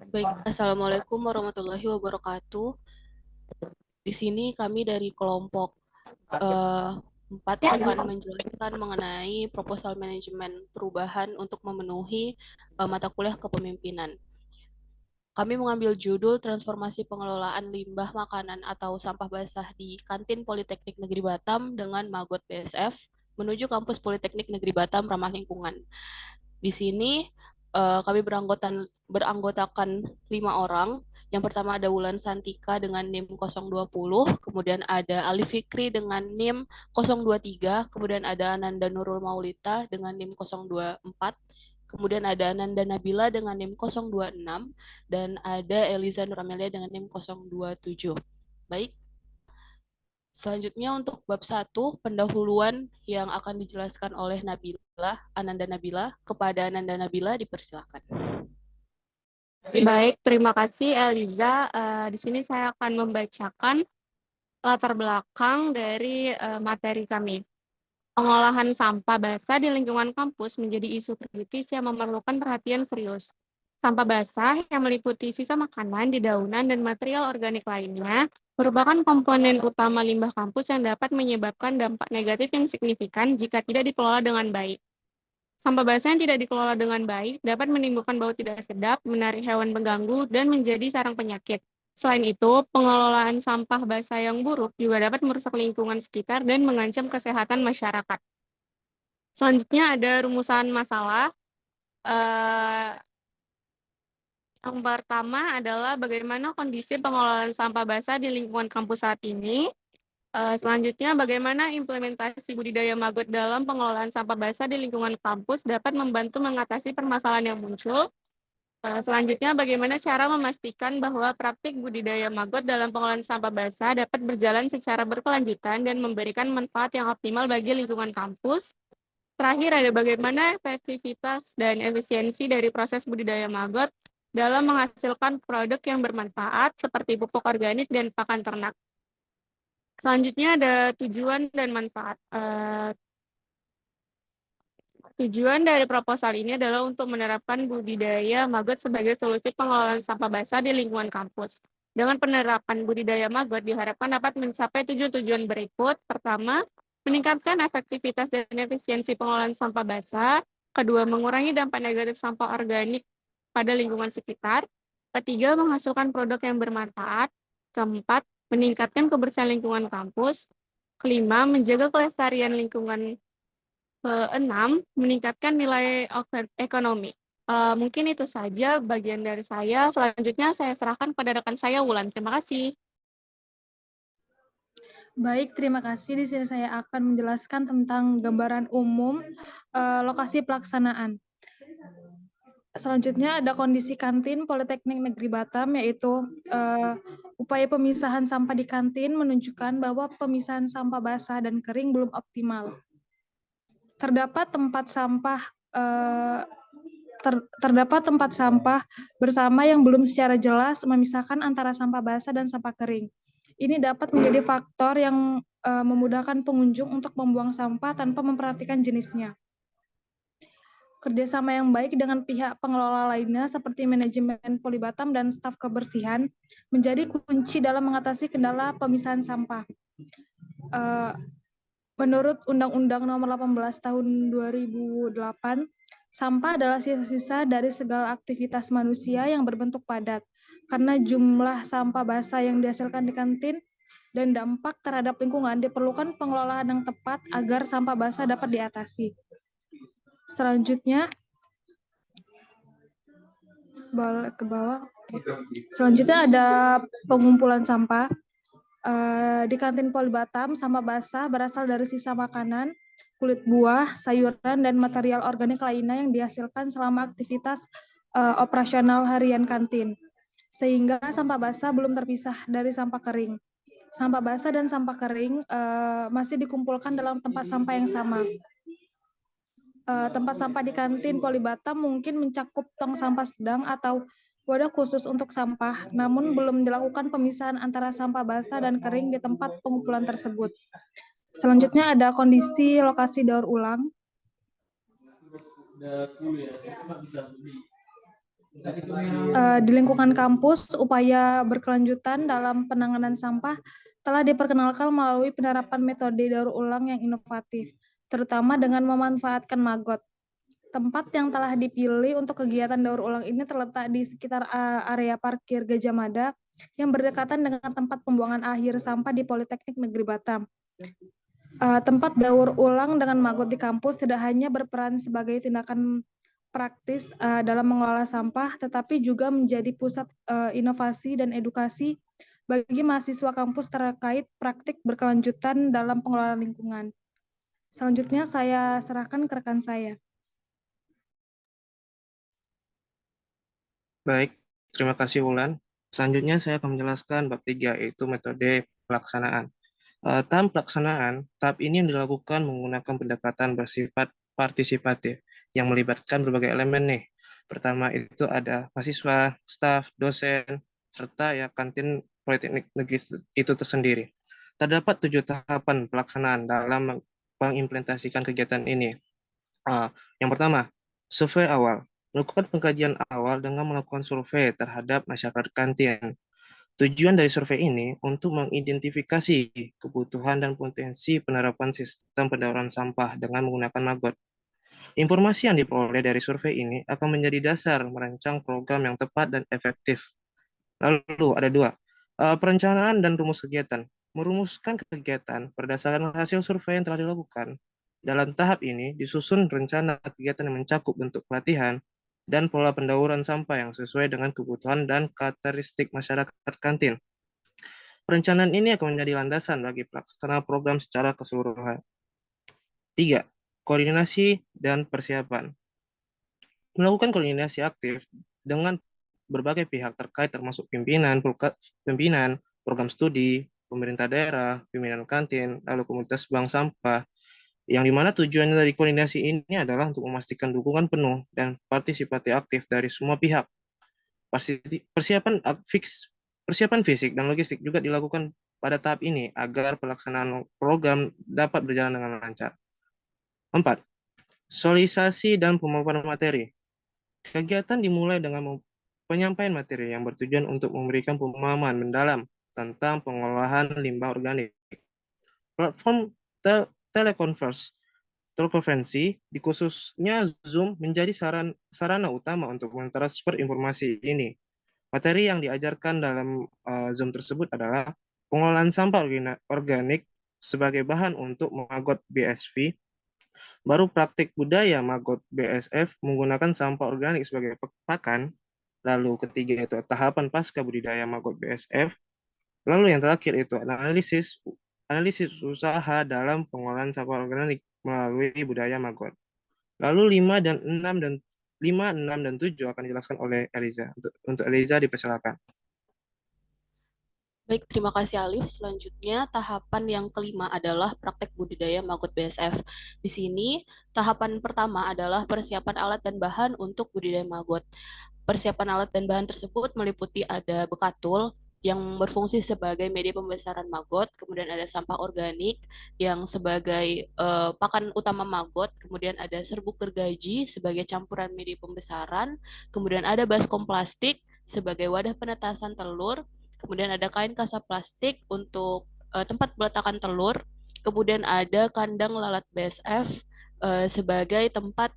Baik, Assalamualaikum warahmatullahi wabarakatuh. Di sini kami dari kelompok eh, 4 akan menjelaskan mengenai proposal manajemen perubahan untuk memenuhi mata kuliah kepemimpinan. Kami mengambil judul Transformasi Pengelolaan Limbah Makanan atau Sampah Basah di Kantin Politeknik Negeri Batam dengan Magot BSF menuju kampus Politeknik Negeri Batam ramah lingkungan. Di sini kami beranggotakan 5 orang. Yang pertama ada Wulan Santika dengan NIM 020, kemudian ada Ali Fikri dengan NIM 023, kemudian ada Ananda Nurul Maulita dengan NIM 024, kemudian ada Ananda Nabila dengan NIM 026, dan ada Eliza Nuramelia dengan NIM 027. Baik, selanjutnya untuk bab 1, pendahuluan yang akan dijelaskan oleh Ananda Nabila. Kepada Ananda Nabila dipersilakan. Baik, terima kasih Eliza. Di sini saya akan membacakan latar belakang dari materi kami. Pengolahan sampah basah di lingkungan kampus menjadi isu kritis yang memerlukan perhatian serius. Sampah basah yang meliputi sisa makanan, dedaunan, dan material organik lainnya merupakan komponen utama limbah kampus yang dapat menyebabkan dampak negatif yang signifikan jika tidak dikelola dengan baik. Sampah basah yang tidak dikelola dengan baik dapat menimbulkan bau tidak sedap, menarik hewan pengganggu, dan menjadi sarang penyakit. Selain itu, pengelolaan sampah basah yang buruk juga dapat merusak lingkungan sekitar dan mengancam kesehatan masyarakat. Selanjutnya ada rumusan masalah. Yang pertama adalah bagaimana kondisi pengelolaan sampah basah di lingkungan kampus saat ini. Selanjutnya, bagaimana implementasi budidaya maggot dalam pengelolaan sampah basah di lingkungan kampus dapat membantu mengatasi permasalahan yang muncul. Selanjutnya, bagaimana cara memastikan bahwa praktik budidaya maggot dalam pengelolaan sampah basah dapat berjalan secara berkelanjutan dan memberikan manfaat yang optimal bagi lingkungan kampus. Terakhir, ada bagaimana efektivitas dan efisiensi dari proses budidaya maggot dalam menghasilkan produk yang bermanfaat seperti pupuk organik dan pakan ternak. Selanjutnya ada tujuan dan manfaat. Tujuan dari proposal ini adalah untuk menerapkan budidaya maggot sebagai solusi pengelolaan sampah basah di lingkungan kampus. Dengan penerapan budidaya maggot diharapkan dapat mencapai tujuan berikut. Pertama, meningkatkan efektivitas dan efisiensi pengelolaan sampah basah. Kedua, mengurangi dampak negatif sampah organik pada lingkungan sekitar. Ketiga, menghasilkan produk yang bermanfaat. Keempat, meningkatkan kebersihan lingkungan kampus. Kelima, menjaga kelestarian lingkungan. Keenam, meningkatkan nilai ekonomi. Mungkin itu saja bagian dari saya. Selanjutnya saya serahkan pada rekan saya, Wulan. Terima kasih. Baik, terima kasih. Di sini saya akan menjelaskan tentang gambaran umum lokasi pelaksanaan. Selanjutnya ada kondisi kantin Politeknik Negeri Batam, yaitu upaya pemisahan sampah di kantin menunjukkan bahwa pemisahan sampah basah dan kering belum optimal. Terdapat tempat sampah bersama yang belum secara jelas memisahkan antara sampah basah dan sampah kering. Ini dapat menjadi faktor yang memudahkan pengunjung untuk membuang sampah tanpa memperhatikan jenisnya. Kerjasama yang baik dengan pihak pengelola lainnya seperti manajemen Poli Batam dan staf kebersihan menjadi kunci dalam mengatasi kendala pemisahan sampah. Menurut Undang-Undang Nomor 18 Tahun 2008, sampah adalah sisa-sisa dari segala aktivitas manusia yang berbentuk padat. Karena jumlah sampah basah yang dihasilkan di kantin dan dampak terhadap lingkungan, diperlukan pengelolaan yang tepat agar sampah basah dapat diatasi. Selanjutnya, balik ke bawah. Selanjutnya ada pengumpulan sampah. Di kantin Poli Batam, sampah basah berasal dari sisa makanan, kulit buah, sayuran, dan material organik lainnya yang dihasilkan selama aktivitas operasional harian kantin. Sehingga sampah basah belum terpisah dari sampah kering. Sampah basah dan sampah kering masih dikumpulkan dalam tempat sampah yang sama. Tempat sampah di kantin Poli Batam mungkin mencakup tong sampah sedang atau wadah khusus untuk sampah, namun belum dilakukan pemisahan antara sampah basah dan kering di tempat pengumpulan tersebut. Selanjutnya ada kondisi lokasi daur ulang. Di lingkungan kampus, upaya berkelanjutan dalam penanganan sampah telah diperkenalkan melalui penerapan metode daur ulang yang inovatif, terutama dengan memanfaatkan maggot. Tempat yang telah dipilih untuk kegiatan daur ulang ini terletak di sekitar area parkir Gajah Mada yang berdekatan dengan tempat pembuangan akhir sampah di Politeknik Negeri Batam. Tempat daur ulang dengan maggot di kampus tidak hanya berperan sebagai tindakan praktis dalam mengelola sampah, tetapi juga menjadi pusat inovasi dan edukasi bagi mahasiswa kampus terkait praktik berkelanjutan dalam pengelolaan lingkungan. Selanjutnya saya serahkan ke rekan saya. Baik, terima kasih Wulan. Selanjutnya saya akan menjelaskan bab 3, yaitu metode pelaksanaan. Tahap ini dilakukan menggunakan pendekatan bersifat partisipatif yang melibatkan berbagai elemen nih. Pertama itu ada mahasiswa, staf, dosen, serta ya kantin Politeknik Negeri itu tersendiri. Terdapat 7 tahapan pelaksanaan dalam mengimplementasikan kegiatan ini. Yang pertama, survei awal. Melakukan pengkajian awal dengan melakukan survei terhadap masyarakat kantin. Tujuan dari survei ini untuk mengidentifikasi kebutuhan dan potensi penerapan sistem pendauran sampah dengan menggunakan maggot. Informasi yang diperoleh dari survei ini akan menjadi dasar merancang program yang tepat dan efektif. Lalu ada 2, perencanaan dan rumus kegiatan. Merumuskan kegiatan berdasarkan hasil survei yang telah dilakukan. Dalam tahap ini disusun rencana kegiatan yang mencakup bentuk pelatihan dan pola pendauran sampah yang sesuai dengan kebutuhan dan karakteristik masyarakat kantin. Perencanaan ini akan menjadi landasan bagi pelaksanaan program secara keseluruhan. 3. Koordinasi dan persiapan. Melakukan koordinasi aktif dengan berbagai pihak terkait termasuk pimpinan, program studi, pemerintah daerah, pimpinan kantin, lalu komunitas bank sampah, yang dimana tujuannya dari koordinasi ini adalah untuk memastikan dukungan penuh dan partisipasi aktif dari semua pihak. Persiapan fisik dan logistik juga dilakukan pada tahap ini agar pelaksanaan program dapat berjalan dengan lancar. 4. Sosialisasi dan pemaparan materi. Kegiatan dimulai dengan penyampaian materi yang bertujuan untuk memberikan pemahaman mendalam tentang pengolahan limbah organik. Platform telekonferensi di khususnya Zoom menjadi sarana utama untuk mentransfer informasi ini. Materi yang diajarkan dalam Zoom tersebut adalah pengolahan sampah organik sebagai bahan untuk maggot BSV, baru praktik budaya maggot BSF menggunakan sampah organik sebagai pakan, lalu ketiga itu tahapan pasca budidaya maggot BSF, lalu yang terakhir itu analisis usaha dalam pengolahan sampah organik melalui budaya maggot. Lalu 5, 6 dan 7 akan dijelaskan oleh Eliza. Untuk Eliza dipersilakan. Baik, terima kasih Alif. Selanjutnya, tahapan yang kelima adalah praktek budidaya maggot BSF. Di sini, tahapan pertama adalah persiapan alat dan bahan untuk budidaya maggot. Persiapan alat dan bahan tersebut meliputi ada bekatul yang berfungsi sebagai media pembesaran maggot, kemudian ada sampah organik yang sebagai pakan utama maggot, kemudian ada serbuk gergaji sebagai campuran media pembesaran, kemudian ada baskom plastik sebagai wadah penetasan telur, kemudian ada kain kasa plastik untuk tempat peletakan telur, kemudian ada kandang lalat BSF sebagai tempat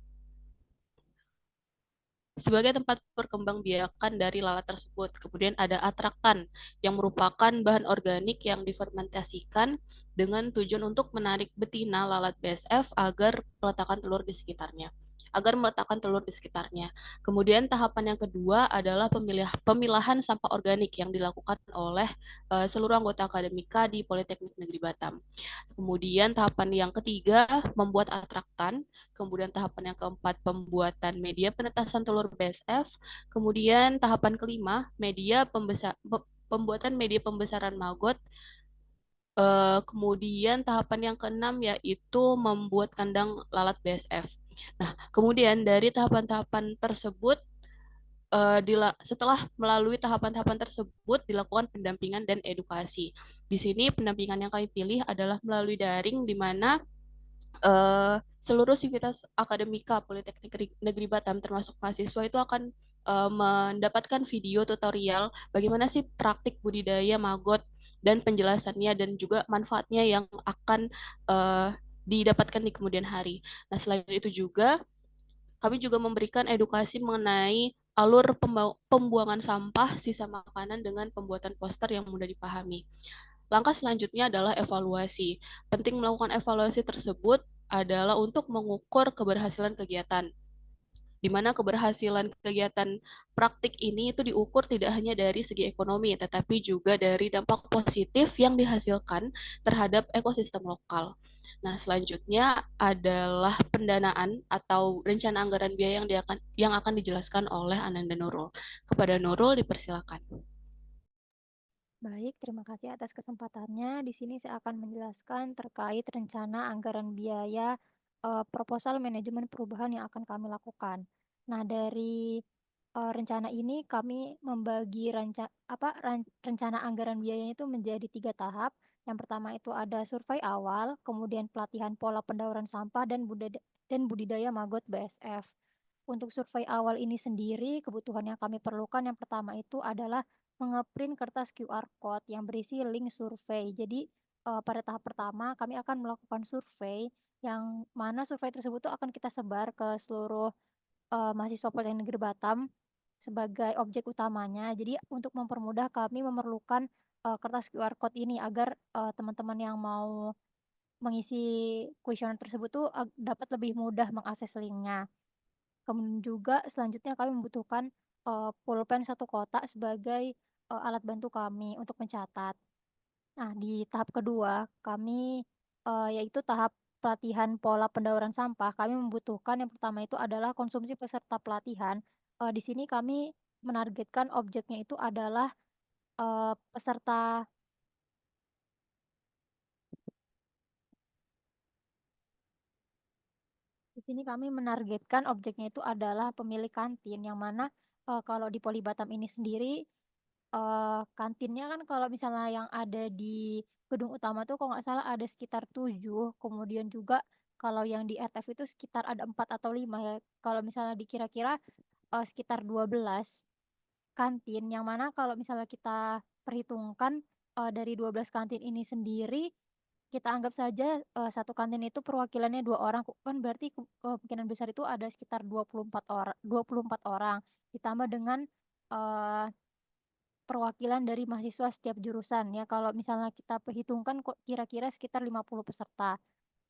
perkembangbiakan dari lalat tersebut. Kemudian ada atraktan yang merupakan bahan organik yang difermentasikan dengan tujuan untuk menarik betina lalat BSF agar meletakkan telur di sekitarnya. Kemudian tahapan yang kedua adalah pemilahan sampah organik yang dilakukan oleh seluruh anggota akademika di Politeknik Negeri Batam. Kemudian tahapan yang ketiga membuat atraktan. Kemudian tahapan yang keempat pembuatan media penetasan telur BSF. Kemudian tahapan kelima pembuatan media pembesaran maggot. Kemudian tahapan yang keenam yaitu membuat kandang lalat BSF. Nah, kemudian dari tahapan-tahapan tersebut setelah melalui tahapan-tahapan tersebut dilakukan pendampingan dan edukasi. Di sini pendampingan yang kami pilih adalah melalui daring, di mana seluruh sivitas akademika Politeknik Negeri Batam termasuk mahasiswa itu akan mendapatkan video tutorial bagaimana sih praktik budidaya maggot dan penjelasannya dan juga manfaatnya yang akan didapatkan di kemudian hari. Nah, selain itu juga kami juga memberikan edukasi mengenai alur pembuangan sampah sisa makanan dengan pembuatan poster yang mudah dipahami. Langkah selanjutnya adalah evaluasi. Penting melakukan evaluasi tersebut adalah untuk mengukur keberhasilan kegiatan, di mana keberhasilan kegiatan praktik ini itu diukur tidak hanya dari segi ekonomi, tetapi juga dari dampak positif yang dihasilkan terhadap ekosistem lokal. Nah, selanjutnya adalah pendanaan atau rencana anggaran biaya yang akan dijelaskan oleh Ananda Nurul. Kepada Nurul dipersilakan. Baik, terima kasih atas kesempatannya. Di sini saya akan menjelaskan terkait rencana anggaran biaya proposal manajemen perubahan yang akan kami lakukan. Nah, dari rencana ini kami membagi rencana anggaran biayanya itu menjadi 3 tahap. Yang pertama itu ada survei awal, kemudian pelatihan pola pendauran sampah dan budidaya maggot BSF. Untuk survei awal ini sendiri, kebutuhan yang kami perlukan yang pertama itu adalah mengeprint kertas QR code yang berisi link survei. Jadi pada tahap pertama kami akan melakukan survei yang mana survei tersebut tuh akan kita sebar ke seluruh mahasiswa Politeknik Negeri Batam sebagai objek utamanya. Jadi untuk mempermudah kami memerlukan kertas QR code ini agar teman-teman yang mau mengisi kuesioner tersebut tuh dapat lebih mudah mengakses linknya. Kemudian juga selanjutnya kami membutuhkan pulpen 1 kotak sebagai alat bantu kami untuk mencatat. Nah, di tahap kedua kami yaitu tahap pelatihan pola pendauran sampah. Kami membutuhkan yang pertama itu adalah konsumsi peserta pelatihan. Di sini kami menargetkan objeknya itu adalah peserta. Di sini kami menargetkan objeknya itu adalah pemilik kantin yang mana kalau di Poli Batam ini sendiri kantinnya kan kalau misalnya yang ada di gedung utama tuh kalau nggak salah ada sekitar 7, kemudian juga kalau yang di RTF itu sekitar ada 4 atau 5 ya. Kalau misalnya dikira-kira sekitar 12 kantin, yang mana kalau misalnya kita perhitungkan dari 12 kantin ini sendiri, kita anggap saja satu kantin itu perwakilannya 2 orang, kan berarti kemungkinan besar itu ada sekitar 24 orang, ditambah dengan eh, perwakilan dari mahasiswa setiap jurusan ya. Kalau misalnya kita perhitungkan kok kira-kira sekitar 50 peserta.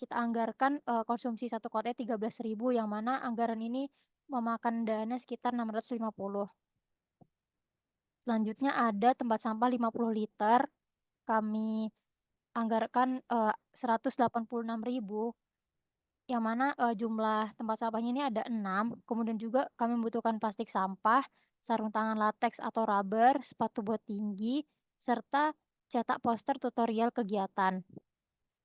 Kita anggarkan konsumsi 1 kotanya 13.000 yang mana anggaran ini memakan dana sekitar 650. Selanjutnya ada tempat sampah 50 liter. Kami anggarkan 186.000 yang mana jumlah tempat sampahnya ini ada 6. Kemudian juga kami membutuhkan plastik sampah, sarung tangan latex atau rubber, sepatu bot tinggi, serta cetak poster tutorial kegiatan.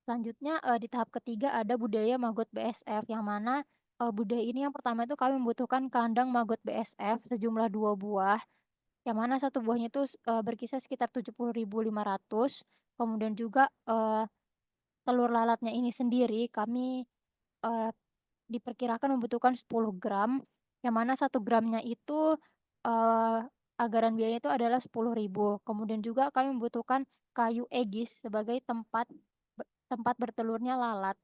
Selanjutnya di tahap ketiga ada budaya maggot BSF yang mana budaya ini yang pertama itu kami membutuhkan kandang maggot BSF sejumlah 2 buah yang mana satu buahnya itu berkisar sekitar 70.500. Kemudian juga telur lalatnya ini sendiri kami eh, diperkirakan membutuhkan 10 gram, yang mana 1 gramnya itu eh, anggaran biaya itu adalah 10.000. Kemudian juga kami membutuhkan kayu egis sebagai tempat bertelurnya lalat.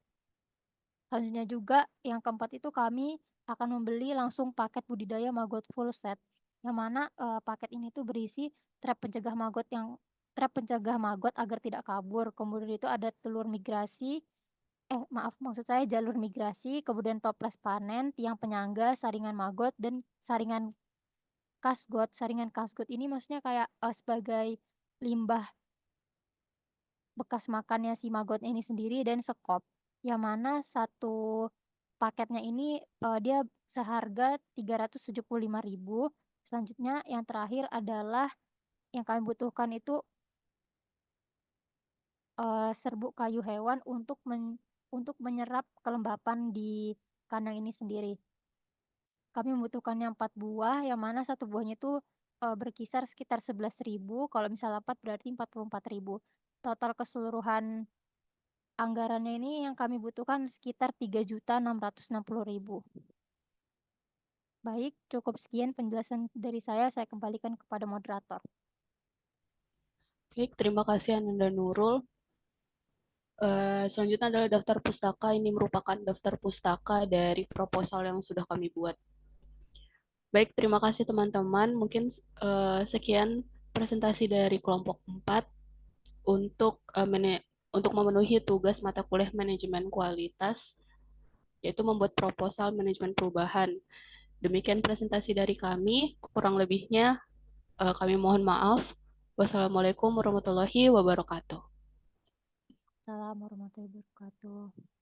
Selanjutnya juga yang keempat itu kami akan membeli langsung paket budidaya maggot full set, yang mana paket ini tuh berisi trap pencegah maggot agar tidak kabur. Kemudian itu ada telur migrasi, maaf, maksud saya jalur migrasi, kemudian toples panen, tiang penyangga, saringan maggot, dan saringan kasgot. Saringan kasgot ini maksudnya kayak sebagai limbah bekas makannya si maggot ini sendiri dan sekop. Yang mana satu paketnya ini dia seharga 375.000. Selanjutnya yang terakhir adalah yang kami butuhkan itu serbuk kayu hewan untuk menyerap kelembapan di kandang ini sendiri. Kami membutuhkannya 4 buah, yang mana satu buahnya itu berkisar sekitar 11.000. Kalau misalnya 4 berarti 44.000. Total keseluruhan anggarannya ini yang kami butuhkan sekitar 3.660.000. Baik, cukup sekian penjelasan dari saya kembalikan kepada moderator. Baik, terima kasih Ananda Nurul. Selanjutnya adalah daftar pustaka. Ini merupakan daftar pustaka dari proposal yang sudah kami buat. Baik, terima kasih teman-teman. Mungkin sekian presentasi dari kelompok 4 untuk untuk memenuhi tugas mata kuliah manajemen kualitas, yaitu membuat proposal manajemen perubahan. Demikian presentasi dari kami. Kurang lebihnya kami mohon maaf. Wassalamualaikum warahmatullahi wabarakatuh. Assalamualaikum warahmatullahi wabarakatuh.